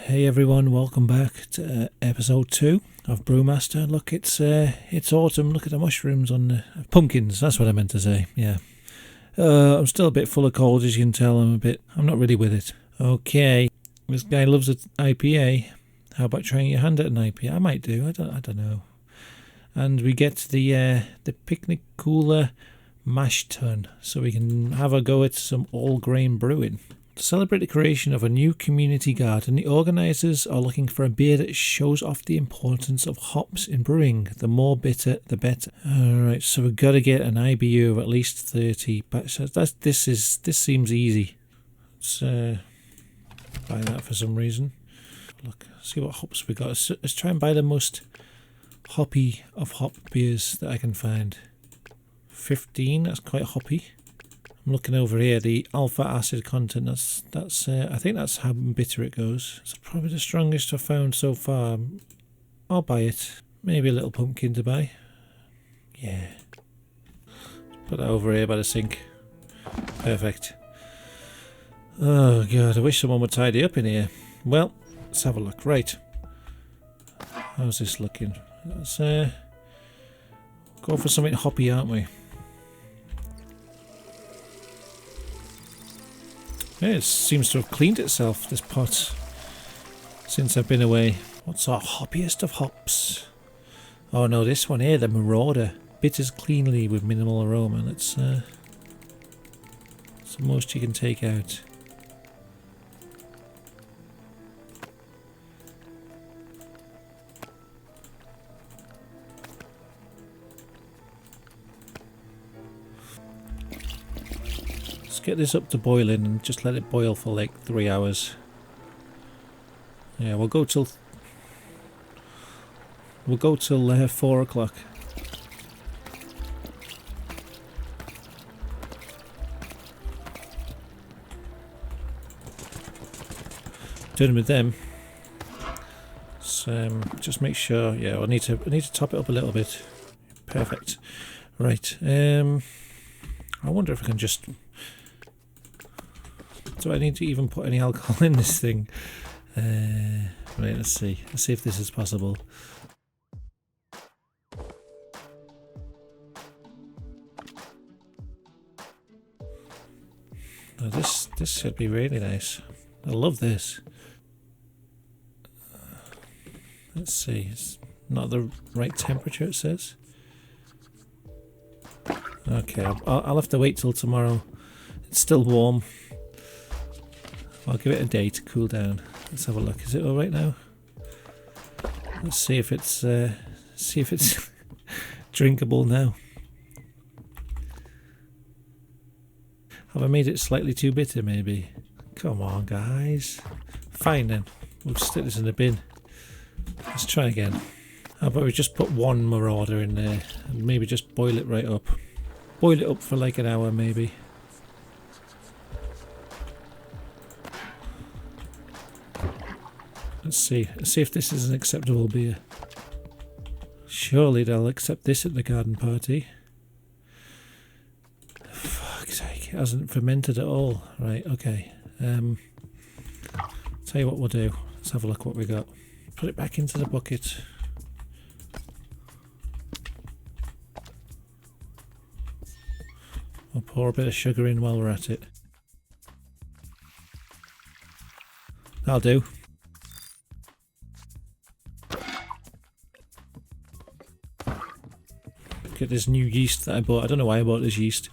Hey everyone, welcome back to episode 2 of Brewmaster. Look, it's autumn. Look at the mushrooms on the pumpkins. That's what I meant to say. Yeah. I'm still a bit full of cold, as you can tell. I'm not really with it. Okay, this guy loves an IPA. How about trying your hand at an IPA? I might do. I don't know. And we get the picnic cooler mash tun, so we can have a go at some all grain brewing. To celebrate the creation of a new community garden, the organisers are looking for a beer that shows off the importance of hops in brewing. The more bitter, the better. Alright, so we've got to get an IBU of at least 30. But this seems easy. Let's buy that for some reason. Look, see what hops we got. Let's try and buy the most hoppy of hop beers that I can find. 15, that's quite hoppy. I'm looking over here, the alpha acid content, that's I think that's how bitter it goes. It's probably the strongest I've found so far. I'll buy it. Maybe a little pumpkin to buy. Yeah. Put that over here by the sink. Perfect. Oh god, I wish someone would tidy up in here. Well, let's have a look. Right. How's this looking? Let's go for something hoppy, aren't we? Yeah, it seems to have cleaned itself, this pot, since I've been away. What's our hoppiest of hops? Oh no, this one here, the Marauder. Bitters cleanly with minimal aroma. That's the most you can take out. Get this up to boiling and just let it boil for like 3 hours. Yeah, we'll go till 4 o'clock. Doing with them. So just make sure. Yeah, I need to top it up a little bit. Perfect. Right. I wonder if I can just. Do I need to even put any alcohol in this thing? Right, let's see. Let's see if this is possible. Oh, this should be really nice. I love this. Let's see. It's not the right temperature, it says. Okay, I'll have to wait till tomorrow. It's still warm. I'll give it a day to cool down. Let's have a look. Is it all right now? Let's see if it's drinkable now. Have I made it slightly too bitter? Maybe. Come on, guys. Fine then. We'll stick this in the bin. Let's try again. How about we just put one Marauder in there and maybe just boil it right up. Boil it up for like an hour, maybe. Let's see if this is an acceptable beer. Surely they'll accept this at the garden party. Fuck's sake, it hasn't fermented at all. Right, okay. Tell you what we'll do. Let's have a look what we got. Put it back into the bucket. We'll pour a bit of sugar in while we're at it. That'll do. Get this new yeast that I bought. I don't know why I bought this yeast.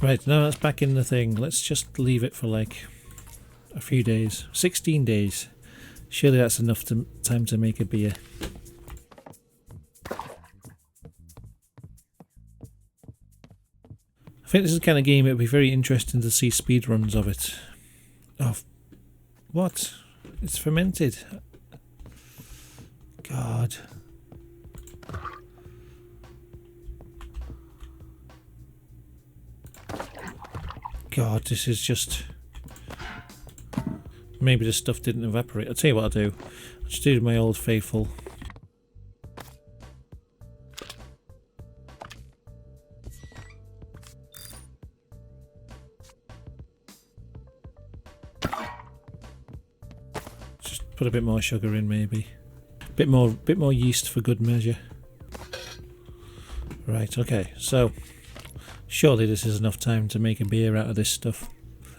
Right, now that's back in the thing. Let's just leave it for like a few days. 16 days. Surely that's enough time to make a beer. I think this is the kind of game it would be very interesting to see speedruns of it. Oh, what? It's fermented. God. God, this is just... Maybe the stuff didn't evaporate. I'll tell you what I'll do. I'll just do my old faithful put a bit more sugar in, maybe. Bit more yeast for good measure. Right, okay, so surely this is enough time to make a beer out of this stuff.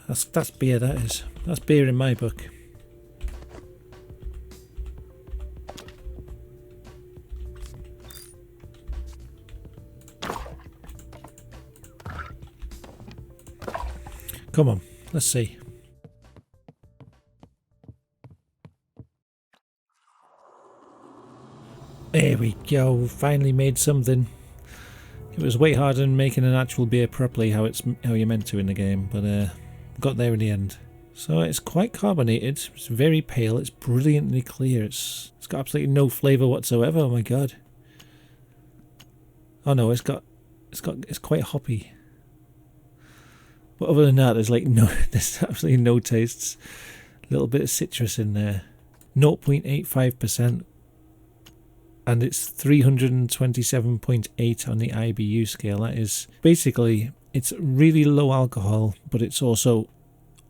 That's beer, that is. That's beer in my book. Come on, let's see. There we go, finally made something. It was way harder than making an actual beer properly, how you're meant to in the game, but got there in the end. So it's quite carbonated, it's very pale, it's brilliantly clear, it's got absolutely no flavour whatsoever. Oh my god. Oh no, it's quite hoppy. But other than that, there's absolutely no tastes. A little bit of citrus in there. 0.85%. And it's 327.8 on the IBU scale. That is basically, it's really low alcohol, but it's also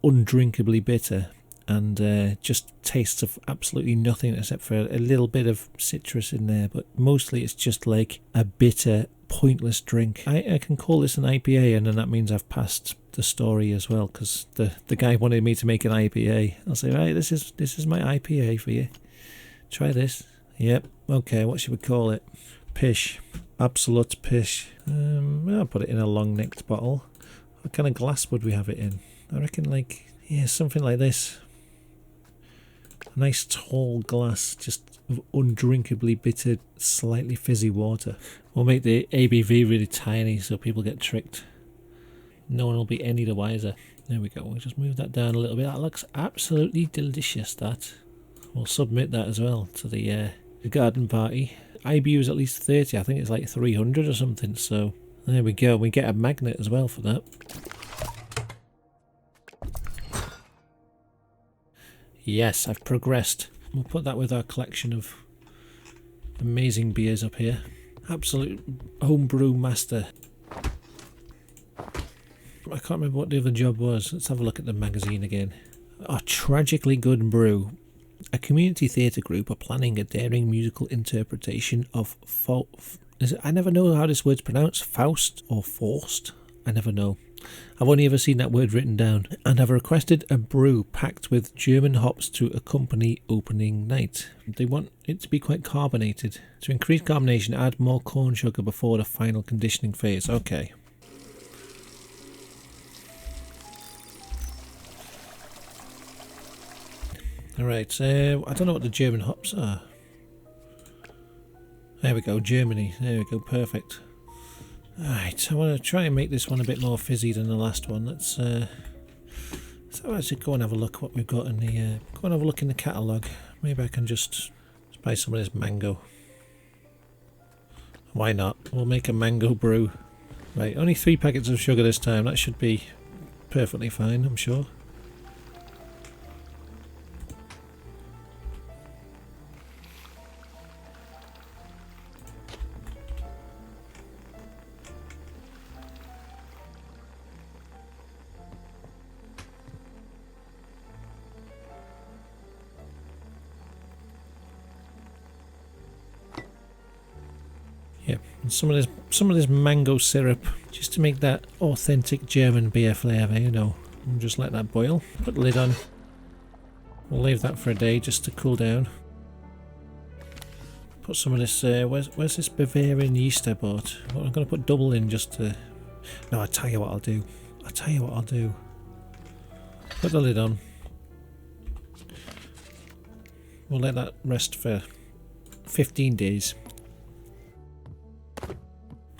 undrinkably bitter and just tastes of absolutely nothing except for a little bit of citrus in there. But mostly it's just like a bitter, pointless drink. I can call this an IPA, and then that means I've passed the story as well, because the guy wanted me to make an IPA. I'll say, right, this is my IPA for you. Try this. Yep. Okay, what should we call it? Pish. Absolute pish. I'll put it in a long-necked bottle. What kind of glass would we have it in? I reckon something like this. A nice tall glass, just of undrinkably bitter, slightly fizzy water. We'll make the ABV really tiny so people get tricked. No one will be any the wiser. There we go. We'll just move that down a little bit. That looks absolutely delicious, that. We'll submit that as well to the garden party. IBU is at least 30. I think it's like 300 or something. So there we go. We get a magnet as well for that. Yes, I've progressed. We'll put that with our collection of amazing beers up here. Absolute homebrew master. I can't remember what the other job was. Let's have a look at the magazine again. A tragically good brew. A community theatre group are planning a daring musical interpretation of I never know how this word's pronounced. Faust or Faust? I never know. I've only ever seen that word written down. And have requested a brew packed with German hops to accompany opening night. They want it to be quite carbonated. To increase carbonation, add more corn sugar before the final conditioning phase. Okay. Alright, I don't know what the German hops are. There we go, Germany. There we go, perfect. Alright, I want to try and make this one a bit more fizzy than the last one. Let's actually go and have a look what we've got in the... go and have a look in the catalogue. Maybe I can just buy some of this mango. Why not? We'll make a mango brew. Right, only 3 packets of sugar this time. That should be perfectly fine, I'm sure. Yep, and some of this mango syrup, just to make that authentic German beer flavour, you know. And just let that boil. Put the lid on. We'll leave that for a day just to cool down. Put some of this. Where's this Bavarian yeast I bought? Well, I'm going to put double in just to. No, I'll tell you what I'll do. Put the lid on. We'll let that rest for 15 days.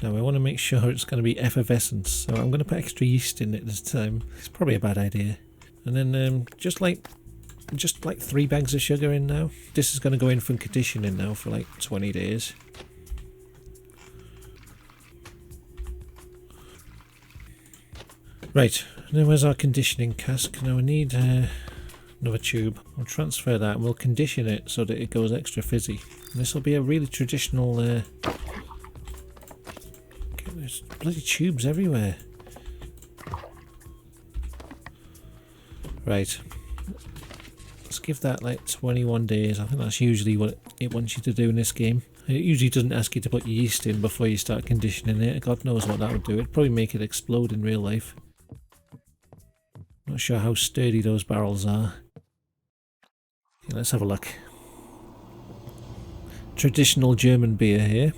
Now I want to make sure it's going to be effervescent, so I'm going to put extra yeast in it this time. It's probably a bad idea. And then just like 3 bags of sugar in now. This is going to go in for conditioning now for like 20 days. Right, now where's our conditioning cask? Now we need another tube. We'll transfer that and we'll condition it so that it goes extra fizzy. And this will be a really traditional... There's bloody tubes everywhere. Right. Let's give that like 21 days. I think that's usually what it wants you to do in this game. It usually doesn't ask you to put yeast in before you start conditioning it. God knows what that would do. It'd probably make it explode in real life. Not sure how sturdy those barrels are. Okay, let's have a look. Traditional German beer here.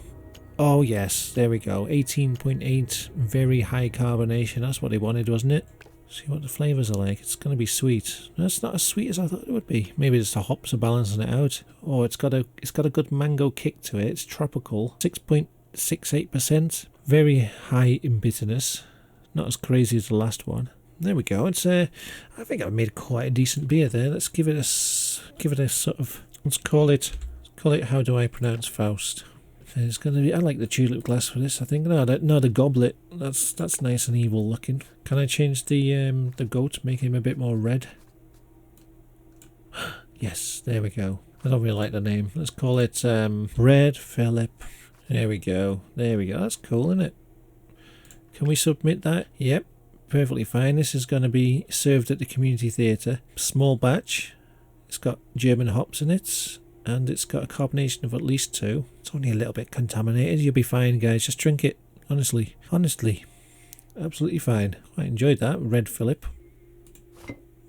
Oh yes, there we go. 18.8, very high carbonation. That's what they wanted, wasn't it? See what the flavours are like. It's going to be sweet. That's not as sweet as I thought it would be. Maybe it's the hops are balancing it out. Oh, it's got a good mango kick to it. It's tropical. 6.68%. Very high in bitterness. Not as crazy as the last one. There we go. It's I think I've made quite a decent beer there. Let's give it a sort of, let's call it how do I pronounce Faust? It's gonna be. I like the tulip glass for this. I think no, the goblet. That's nice and evil looking. Can I change the goat, make him a bit more red? Yes, there we go. I don't really like the name. Let's call it Red Philip. There we go. There we go. That's cool, isn't it? Can we submit that? Yep, perfectly fine. This is going to be served at the community theatre. Small batch. It's got German hops in it. And it's got a carbonation of at least 2. It's only a little bit contaminated. You'll be fine, guys. Just drink it. Honestly. Absolutely fine. I enjoyed that. Red Philip.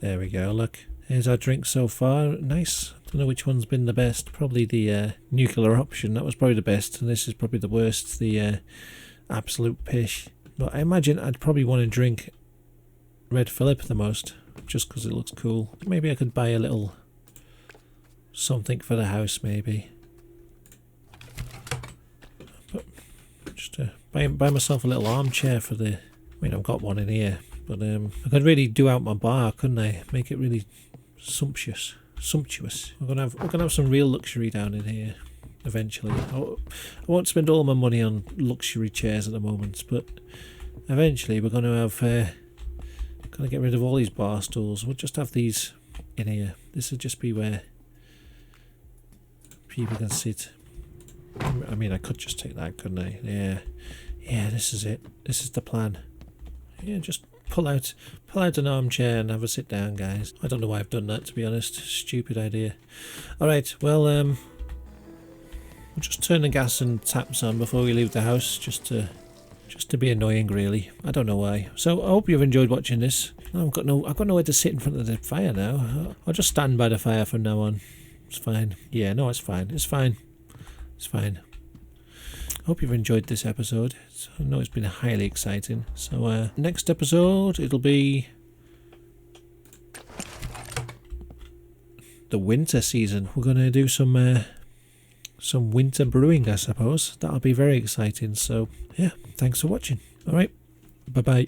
There we go. Look. Here's our drink so far. Nice. Don't know which one's been the best. Probably the nuclear option. That was probably the best. And this is probably the worst. The absolute pish. But I imagine I'd probably want to drink Red Philip the most. Just because it looks cool. Maybe I could buy a little something for the house, maybe. But just buy myself a little armchair for the. I mean, I've got one in here, but I could really do out my bar, couldn't I? Make it really sumptuous. We're gonna have some real luxury down in here eventually. I won't spend all my money on luxury chairs at the moment, but eventually we're gonna have. Gonna get rid of all these bar stools. We'll just have these in here. This would just be where people can sit. I mean, I could just take that, couldn't I? Yeah, this is it. This is the plan. Yeah, just pull out an armchair and have a sit down, guys. I don't know why I've done that, to be honest. Stupid idea. Alright, well, we'll just turn the gas and taps on before we leave the house, just to be annoying, really. I don't know why. So I hope you've enjoyed watching this. I've got nowhere to sit in front of the fire now. I'll just stand by the fire from now on. It's fine. Yeah, no, it's fine. It's fine. I hope you've enjoyed this episode. I know it's been highly exciting. So next episode, it'll be the winter season. We're going to do some winter brewing, I suppose. That'll be very exciting. So yeah, thanks for watching. All right, bye bye.